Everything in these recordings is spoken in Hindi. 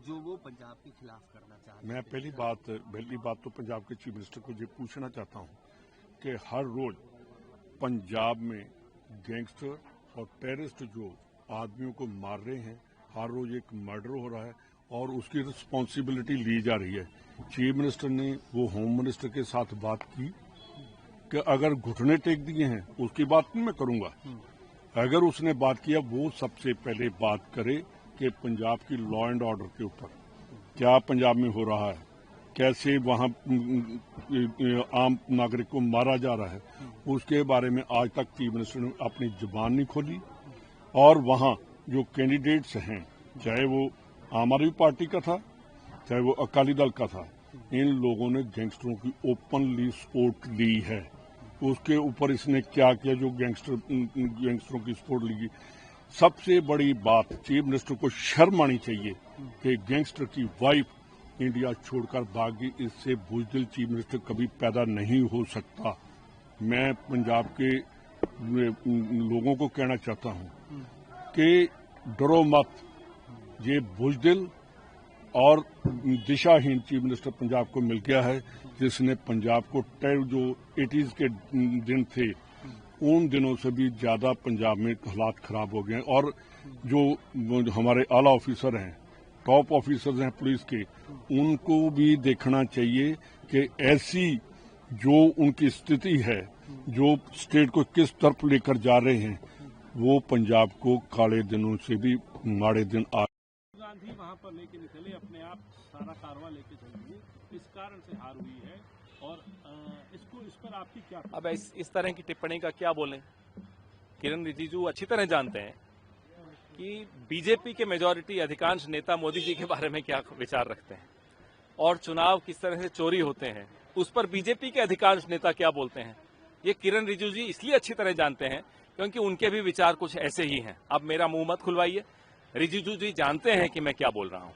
जो वो पंजाब के खिलाफ करना चाहते हैं। मैं पहली बात तो पंजाब के चीफ मिनिस्टर को ये पूछना चाहता हूँ कि हर रोज पंजाब में गैंगस्टर और टेररिस्ट जो आदमियों को मार रहे हैं, हर रोज एक मर्डर हो रहा है और उसकी रिस्पॉन्सिबिलिटी ली जा रही है। चीफ मिनिस्टर ने वो होम मिनिस्टर के साथ बात की कि अगर घुटने टेक दिए हैं उसकी बात नहीं मैं करूंगा, अगर उसने बात किया वो सबसे पहले बात करे कि पंजाब की लॉ एंड ऑर्डर के ऊपर क्या पंजाब में हो रहा है, कैसे वहां आम नागरिक को मारा जा रहा है, उसके बारे में आज तक चीफ मिनिस्टर ने अपनी जुबान नहीं खोली। और वहां जो कैंडिडेट्स हैं, चाहे वो आम आदमी पार्टी का था चाहे वो अकाली दल का था, इन लोगों ने गैंगस्टरों की ओपनली सपोर्ट ली है। उसके ऊपर इसने क्या किया जो गैंगस्टरों की सपोर्ट ली। सबसे बड़ी बात, चीफ मिनिस्टर को शर्म आनी चाहिए कि गैंगस्टर की वाइफ इंडिया छोड़कर भागी। इससे बुजदिल चीफ मिनिस्टर कभी पैदा नहीं हो सकता। मैं पंजाब के लोगों को कहना चाहता हूं कि डरो मत, ये बुजदिल और दिशाहीन चीफ मिनिस्टर पंजाब को मिल गया है, जिसने पंजाब को जो 80s के दिन थे उन दिनों से भी ज्यादा पंजाब में हालात खराब हो गए हैं। और जो हमारे आला ऑफिसर हैं, टॉप ऑफिसर्स हैं पुलिस के, उनको भी देखना चाहिए कि ऐसी जो उनकी स्थिति है, जो स्टेट को किस तरफ लेकर जा रहे हैं, वो पंजाब को काले दिनों से भी माड़े दिन आ। गांधी वहां पर लेके निकले, अपने आप सारा कारवां लेके चलेंगे, इस कारण से हार हुई है। और इस पर आपकी क्या? अब इस तरह की टिप्पणी का क्या बोलें। किरण रिजिजू अच्छी तरह जानते हैं कि बीजेपी के मेजॉरिटी अधिकांश नेता मोदी जी के बारे में क्या विचार रखते हैं और चुनाव किस तरह से चोरी होते हैं, उस पर बीजेपी के अधिकांश नेता क्या बोलते हैं, ये किरण रिजिजू जी इसलिए अच्छी तरह जानते हैं क्योंकि उनके भी विचार कुछ ऐसे ही हैं। अब मेरा मुंह मत खुलवाइए, रिजिजू जी जानते हैं कि मैं क्या बोल रहा हूं।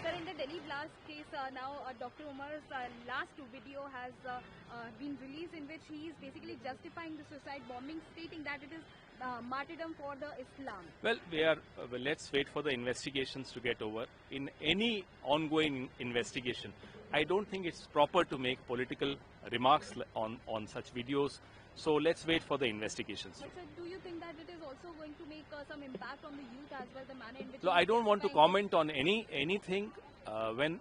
Sir, in the Delhi blast case, now Dr. Umar's last video has been released, in which he is basically justifying the suicide bombing, stating that it is martyrdom for the Islam. Well, let's wait for the investigations to get over. In any ongoing investigation, I don't think it's proper to make political remarks on such videos. So let's wait for the investigations. But sir, do you think that it is also going to make some impact on the youth as well, the manner in which? So I don't want to comment on anything when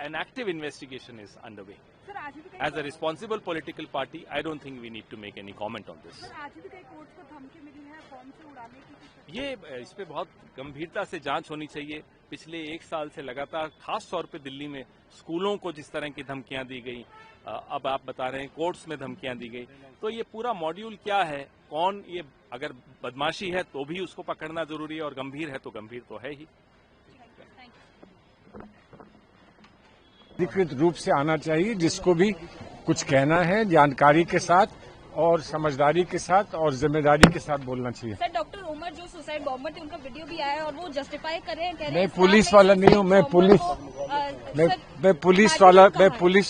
an active investigation is underway. Sir, As a responsible political party, I don't think we need to make any comment on this. Sir, आज भी कई कोर्ट को धमकी मिली है बॉम्ब से उड़ाने की। ये इस पे बहुत गंभीरता से जांच होनी चाहिए। पिछले 1 साल से लगातार खास तौर पे दिल्ली में स्कूलों को जिस तरह की धमकियां दी गई, अब आप बता रहे हैं कोर्ट्स में धमकियां दी गई, तो ये पूरा मॉड्यूल क्या है, कौन ये अगर बदमाशी है तो भी उसको पकड़ना जरूरी है और गंभीर है तो गंभीर तो है ही। अधिकृत रूप से आना चाहिए, जिसको भी कुछ कहना है जानकारी के साथ और समझदारी के साथ और जिम्मेदारी के साथ बोलना चाहिए। सर, डॉक्टर उमर जो सुसाइड बॉम्बर थे, उनका वीडियो भी आया है और वो जस्टिफाई कर रहे हैं, कह रहे हैं मैं पुलिस वाला नहीं हूँ, मैं पुलिस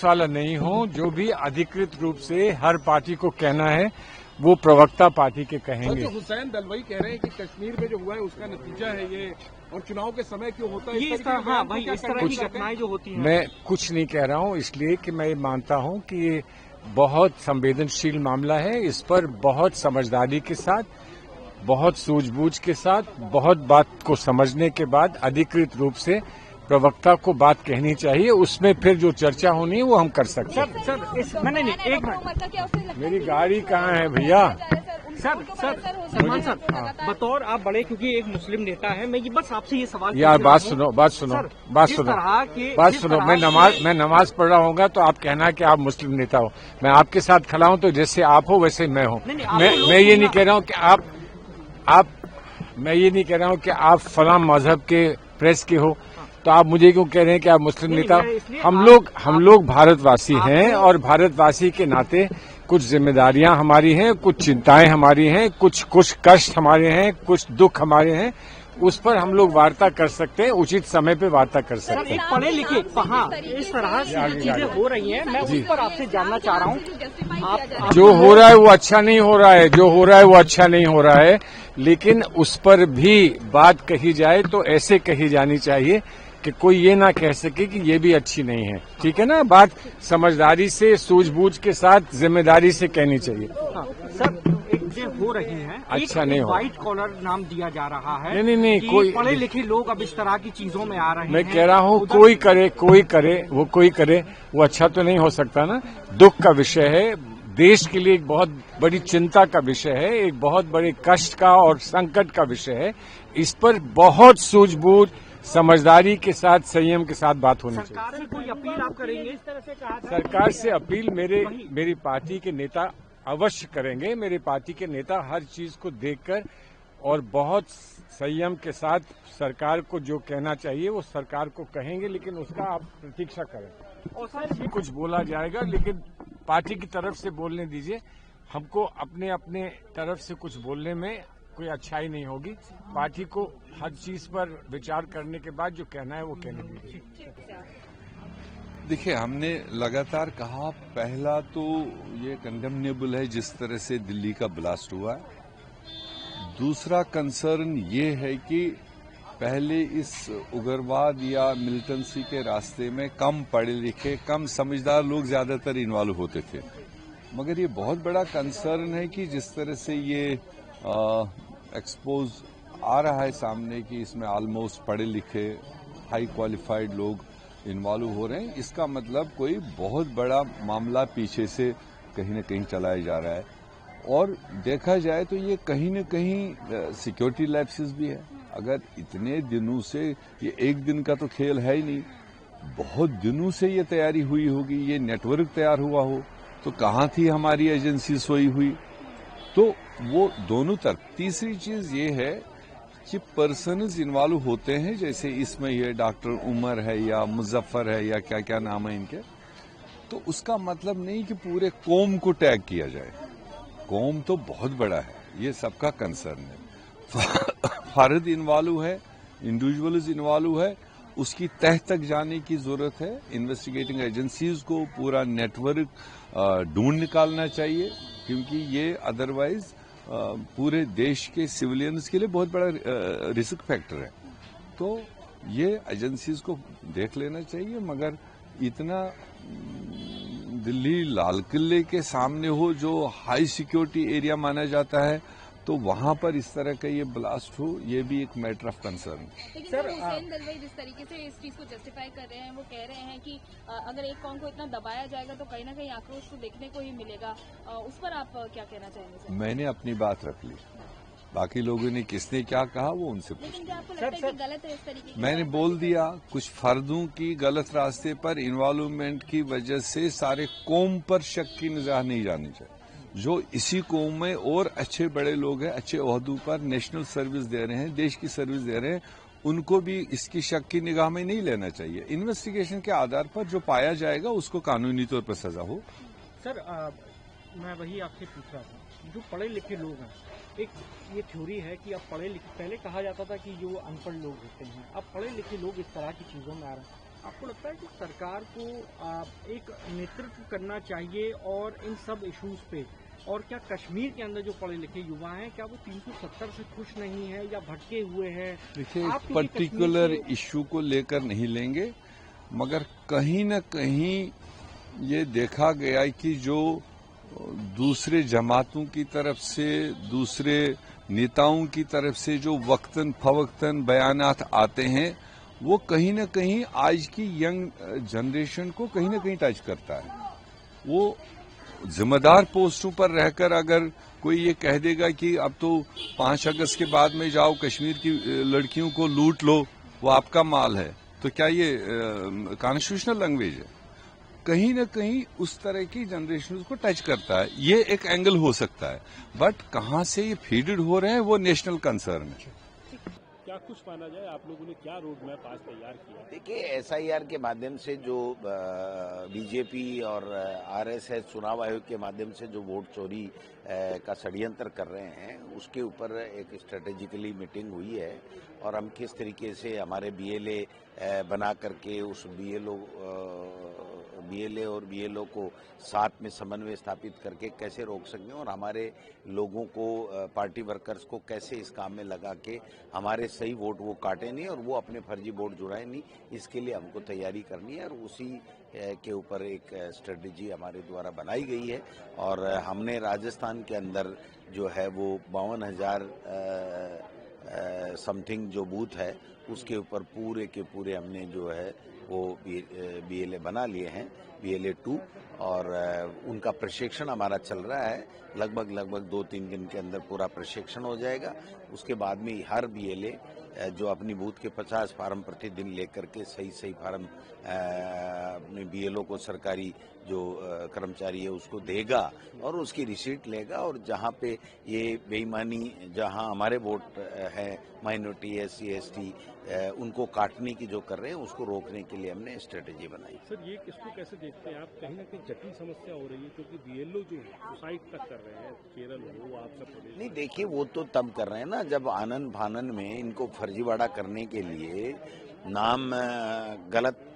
वाला नहीं हूँ। जो भी अधिकृत रूप से हर पार्टी को कहना है वो प्रवक्ता पार्टी के कहेंगे। हुसैन दलवाई कह रहे हैं कि कश्मीर में जो हुआ है उसका नतीजा है ये, और चुनाव के समय क्यों होता है ये इस तरह, हाँ भाई, इस तरह की घटनाएं जो होती हैं। मैं कुछ नहीं कह रहा हूँ, इसलिए कि मैं मानता हूँ कि ये बहुत संवेदनशील मामला है। इस पर बहुत समझदारी के साथ, बहुत सूझबूझ के साथ, बहुत बात को समझने के बाद अधिकृत रूप से प्रवक्ता को बात कहनी चाहिए। उसमें फिर जो चर्चा होनी है वो हम कर सकते हैं। सर, नहीं, एक मिनट, मेरी गाड़ी कहाँ है भैया? सर, सलमान सर, बतौर आप बड़े, क्योंकि एक मुस्लिम नेता है, मैं ये बस आपसे ये सवाल यार बात सुनो। मैं नमाज पढ़ रहा हूँगा तो आप कहना कि आप मुस्लिम नेता हो, मैं आपके साथ खड़ा हूँ तो जैसे आप हो वैसे मैं हूँ। मैं ये नहीं कह रहा हूँ कि आप फलां मजहब के प्रेस के हो, तो आप मुझे क्यों कह रहे हैं कि आप मुस्लिम नेता? हम लोग भारतवासी हैं और भारतवासी के नाते कुछ जिम्मेदारियां हमारी हैं, कुछ चिंताएं हमारी हैं, कुछ कष्ट हमारे हैं, कुछ दुख हमारे हैं। उस पर हम लोग वार्ता कर सकते हैं, उचित समय पे वार्ता कर सकते हैं। पढ़े लिखे कहाँ इस तरह से चीजें हो रही हैं, मैं उस पर आपसे जानना चाह रहा हूँ। जो हो रहा है वो अच्छा नहीं हो रहा है, जो हो रहा है वो अच्छा नहीं हो रहा है, लेकिन उस पर भी बात कही जाए तो ऐसे कही जानी चाहिए कि कोई ये ना कह सके कि ये भी अच्छी नहीं है। ठीक है ना, बात समझदारी से, सूझबूझ के साथ, जिम्मेदारी से कहनी चाहिए। सर जो हो रही है, अच्छा नहीं हो, व्हाइट कॉलर नाम दिया जा रहा है। नहीं, कोई पढ़े लिखे लोग अब इस तरह की चीजों में आ रहे हैं। मैं कह रहा हूँ कोई करे वो अच्छा तो नहीं हो सकता ना। दुख का विषय है, देश के लिए एक बहुत बड़ी चिंता का विषय है, एक बहुत बड़े कष्ट का और संकट का विषय है। इस पर बहुत सूझबूझ, समझदारी के साथ, संयम के साथ बात होनी चाहिए। सरकार से कोई अपील आप करेंगे? इस तरह से कहा सरकार से अपील मेरी पार्टी के नेता अवश्य करेंगे। मेरी पार्टी के नेता हर चीज को देखकर और बहुत संयम के साथ सरकार को जो कहना चाहिए वो सरकार को कहेंगे, लेकिन उसका आप प्रतीक्षा करें। और सर कुछ बोला जाएगा, लेकिन पार्टी की तरफ से बोलने दीजिए। हमको अपने अपने तरफ से कुछ बोलने में कोई अच्छाई नहीं होगी। पार्टी को हर चीज पर विचार करने के बाद जो कहना है वो कहने दीजिए। देखिए, हमने लगातार कहा, पहला तो ये कंडेमनेबल है जिस तरह से दिल्ली का ब्लास्ट हुआ है। दूसरा कंसर्न ये है कि पहले इस उग्रवाद या मिलिटेंसी के रास्ते में कम पढ़े लिखे, कम समझदार लोग ज्यादातर इन्वॉल्व होते थे। मगर ये बहुत बड़ा कंसर्न है कि जिस तरह से ये एक्सपोज आ रहा है सामने कि इसमें ऑलमोस्ट पढ़े लिखे, हाई क्वालिफाइड लोग इन्वॉल्व हो रहे हैं, इसका मतलब कोई बहुत बड़ा मामला पीछे से कहीं न कहीं चलाया जा रहा है। और देखा जाए तो ये कहीं न कहीं सिक्योरिटी लैप्सेस भी है। अगर इतने दिनों से, ये एक दिन का तो खेल है ही नहीं, बहुत दिनों से ये तैयारी हुई होगी, ये नेटवर्क तैयार हुआ हो, तो कहाँ थी हमारी एजेंसी सोई हुई? तो वो दोनों तरफ। तीसरी चीज ये है कि पर्सनस इन्वॉल्व होते हैं, जैसे इसमें ये डॉक्टर उमर है या मुजफ्फर है या क्या क्या नाम है इनके, तो उसका मतलब नहीं कि पूरे कौम को टैग किया जाए। कौम तो बहुत बड़ा है, ये सबका कंसर्न है। फर्द इन्वॉल्व है, इंडिविजुअल्स इन्वॉल्व है, उसकी तह तक जाने की जरूरत है। इन्वेस्टिगेटिंग एजेंसीज को पूरा नेटवर्क ढूंढ निकालना चाहिए, क्योंकि ये अदरवाइज पूरे देश के सिविलियंस के लिए बहुत बड़ा रिस्क फैक्टर है। तो ये एजेंसीज को देख लेना चाहिए। मगर इतना दिल्ली लाल किले के सामने हो, जो हाई सिक्योरिटी एरिया माना जाता है, तो वहां पर इस तरह का ये ब्लास्ट हो, ये भी एक मैटर ऑफ कंसर्न। लेकिन सर हुसैन दलवाई जिस तरीके से इस चीज को जस्टिफाई कर रहे हैं, वो कह रहे हैं कि अगर एक कौम को इतना दबाया जाएगा तो कहीं ना कहीं आक्रोश तो देखने को ही मिलेगा। उस पर आप क्या कहना चाहेंगे सर? मैंने अपनी बात रख ली, बाकी लोगों ने किसने क्या कहा वो उनसे पूछ। लेकिन क्या आपको लगता है कि गलत है इस तरीके की? मैंने बोल दिया, कुछ फर्दों की गलत रास्ते पर इन्वॉल्वमेंट की वजह से सारे कौम पर शक की निगाह नहीं जानी चाहिए। जो इसी कौम में और अच्छे बड़े लोग हैं, अच्छे ओहदों पर नेशनल सर्विस दे रहे हैं, देश की सर्विस दे रहे हैं, उनको भी इसकी शक की निगाह में नहीं लेना चाहिए। इन्वेस्टिगेशन के आधार पर जो पाया जाएगा उसको कानूनी तौर पर सजा हो। सर मैं वही आपसे पूछ रहा था, जो पढ़े लिखे लोग हैं, एक ये थ्योरी है कि अब पढ़े लिखे, पहले कहा जाता था कि जो अनपढ़ लोग होते हैं, अब पढ़े लिखे लोग इस तरह की चीजों में आ रहे हैं। आपको लगता है कि सरकार को एक नेतृत्व करना चाहिए और इन सब इश्यूज पे, और क्या कश्मीर के अंदर जो पढ़े लिखे युवा हैं, क्या वो 370 से खुश नहीं है या भटके हुए हैं? देखिए, पर्टिकुलर इश्यू को लेकर नहीं लेंगे, मगर कहीं न कहीं ये देखा गया कि जो दूसरे जमातों की तरफ से, दूसरे नेताओं की तरफ से जो वक्तन फवक्तन बयानात आते हैं, वो कहीं न कहीं आज की यंग जनरेशन को कहीं न कहीं टच करता है। वो जिम्मेदार पोस्टों पर रहकर अगर कोई ये कह देगा कि अब तो 5 अगस्त के बाद में जाओ कश्मीर की लड़कियों को लूट लो, वो आपका माल है, तो क्या ये कॉन्स्टिट्यूशनल लैंग्वेज है? कहीं न कहीं उस तरह की जनरेशन को टच करता है। ये एक एंगल हो सकता है, बट कहां से ये फीडेड हो रहे हैं वो नेशनल कंसर्न है। क्या कुछ माना जाए, आप लोगों ने क्या रोड मैप आज तैयार किया? देखिए, एसआईआर के माध्यम से जो बीजेपी और आरएसएस चुनाव आयोग के माध्यम से जो वोट चोरी का षड्यंत्र कर रहे हैं, उसके ऊपर एक स्ट्रेटेजिकली मीटिंग हुई है और हम किस तरीके से हमारे बीएलए बना करके उस बीएलओ बीएलए और बीएलओ को साथ में समन्वय स्थापित करके कैसे रोक सकें और हमारे लोगों को, पार्टी वर्कर्स को कैसे इस काम में लगा के हमारे सही वोट वो काटे नहीं और वो अपने फर्जी वोट जुड़ाए नहीं, इसके लिए हमको तैयारी करनी है और उसी के ऊपर एक स्ट्रेटजी हमारे द्वारा बनाई गई है। और हमने राजस्थान के अंदर जो है वो 52,000 समथिंग जो बूथ है उसके ऊपर पूरे के पूरे हमने जो है वो बीएलए बना लिए हैं, बीएलए 2, और उनका प्रशिक्षण हमारा चल रहा है। लगभग 2-3 दिन के अंदर पूरा प्रशिक्षण हो जाएगा। उसके बाद में हर बीएलए जो अपनी बूथ के 50 फार्म प्रतिदिन लेकर के सही फार्म अपने बीएलओ को, सरकारी जो कर्मचारी है उसको देगा और उसकी रिसीट लेगा। और जहाँ पे ये बेईमानी, जहाँ हमारे वोट है माइनॉरिटी, SC ST, उनको काटने की जो कर रहे हैं उसको रोकने के लिए हमने स्ट्रेटेजी बनाई। सर, ये किसको कैसे देखते हैं आप? कहीं ना कहीं जटिल समस्या हो रही है क्योंकि बीएलओ जो है सुसाइड तक कर रहे हैं, केरल हो, आप सब प्रदेश। नहीं, देखिए वो तो तब कर रहे हैं ना जब आनन फानन में इनको फर्जीवाड़ा करने के लिए, नाम गलत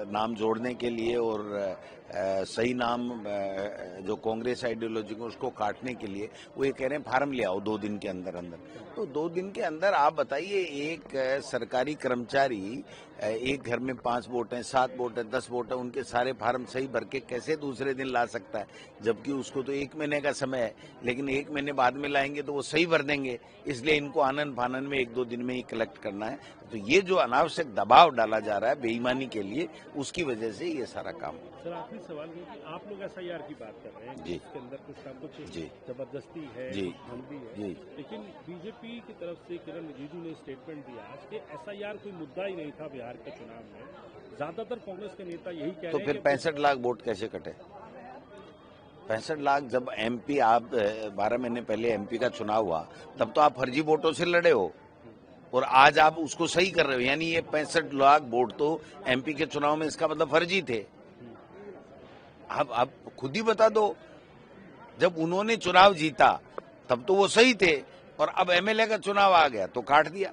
नाम जोड़ने के लिए और सही नाम जो कांग्रेस आइडियोलॉजी को उसको काटने के लिए वो ये कह रहे हैं फार्म ले आओ 2 दिन के अंदर। तो 2 दिन के अंदर आप बताइए, एक सरकारी कर्मचारी एक घर में 5 वोट हैं, 7 वोट हैं, 10 वोट हैं, उनके सारे फार्म सही भर के कैसे दूसरे दिन ला सकता है? जबकि उसको तो 1 महीने का समय है, लेकिन 1 महीने बाद में लाएंगे तो वो सही भर देंगे। इसलिए इनको आनन फानन में 1-2 दिन में ही कलेक्ट करना है। तो ये जो अनावश्यक दबाव डाला जा रहा है बेईमानी के लिए, उसकी वजह से ये सारा काम। सर, आखिरी सवाल है कि आप लोग SIR की बात कर रहे हैं जी, इसके अंदर कुछ ना कुछ जी, जबरदस्ती है, जी, धमकी है, जी, लेकिन बीजेपी की तरफ से किरण रिजिजू ने स्टेटमेंट दिया आज कि SIR कोई मुद्दा ही नहीं था बिहार के चुनाव में। ज्यादातर कांग्रेस के नेता यही कह रहे हैं। तो फिर 65 लाख वोट कैसे कटे? 65 लाख जब MP, आप 12 महीने पहले MP का चुनाव हुआ तब तो आप फर्जी वोटों से लड़े हो और आज आप उसको सही कर रहे हो। यानी ये 65 लाख वोट तो MP के चुनाव में, इसका मतलब फर्जी थे। आप खुद ही बता दो, जब उन्होंने चुनाव जीता तब तो वो सही थे और अब MLA का चुनाव आ गया तो काट दिया।